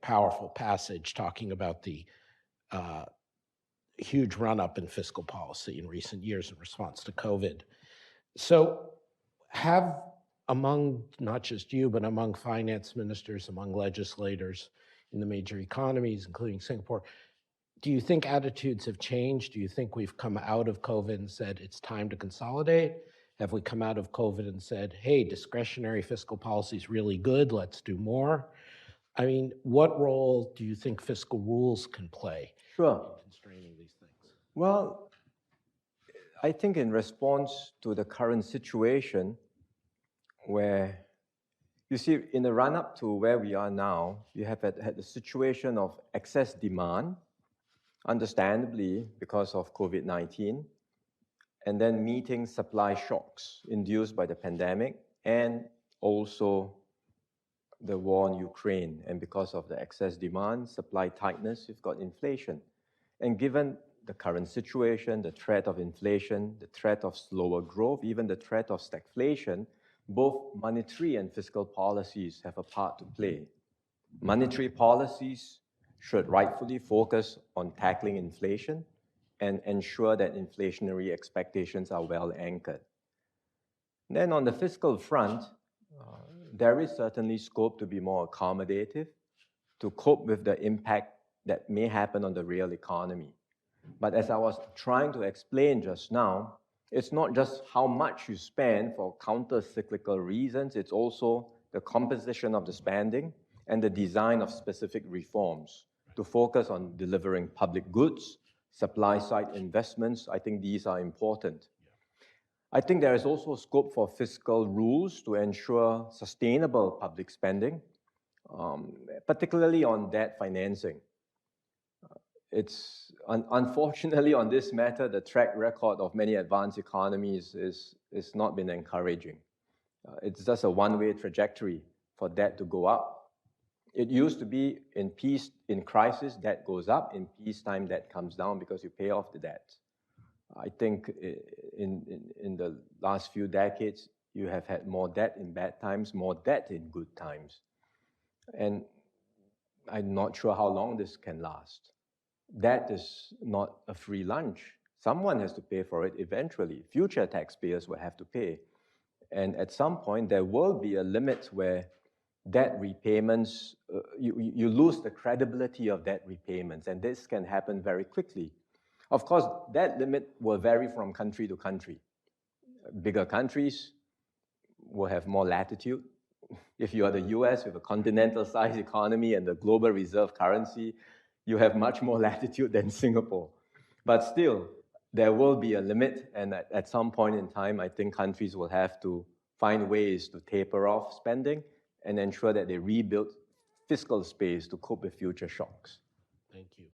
powerful passage talking about the huge run-up in fiscal policy in recent years in response to COVID. So have among, not just you, but among finance ministers, among legislators in the major economies, including Singapore, do you think attitudes have changed? Do you think we've come out of COVID and said it's time to consolidate? Have we come out of COVID and said, hey, discretionary fiscal policy is really good, let's do more? I mean, what role do you think fiscal rules can play in constraining these things? Well, I think in response to the current situation where, you see, in the run-up to where we are now, you have had a situation of excess demand, understandably because of COVID-19, and then meeting supply shocks induced by the pandemic and also the war in Ukraine. And because of the excess demand, supply tightness, you've got inflation. And given the current situation, the threat of inflation, the threat of slower growth, even the threat of stagflation, both monetary and fiscal policies have a part to play. Monetary policies should rightfully focus on tackling inflation and ensure that inflationary expectations are well anchored. Then on the fiscal front, there is certainly scope to be more accommodative to cope with the impact that may happen on the real economy. But as I was trying to explain just now, it's not just how much you spend for counter-cyclical reasons, it's also the composition of the spending and the design of specific reforms to focus on delivering public goods, supply-side investments. I think these are important. I think there is also scope for fiscal rules to ensure sustainable public spending, particularly on debt financing. It's unfortunately on this matter, the track record of many advanced economies is not been encouraging. It's just a one-way trajectory for debt to go up. It used to be in crisis, debt goes up. In peacetime, debt comes down because you pay off the debt. I think in the last few decades, you have had more debt in bad times, more debt in good times. And I'm not sure how long this can last. That is not a free lunch. Someone has to pay for it eventually. Future taxpayers will have to pay. And at some point, there will be a limit where debt repayments, you lose the credibility of debt repayments, and this can happen very quickly. Of course, that limit will vary from country to country. Bigger countries will have more latitude. If you are the US with a continental-sized economy and the global reserve currency, you have much more latitude than Singapore. But still, there will be a limit, and at some point in time, I think countries will have to find ways to taper off spending and ensure that they rebuild fiscal space to cope with future shocks. Thank you.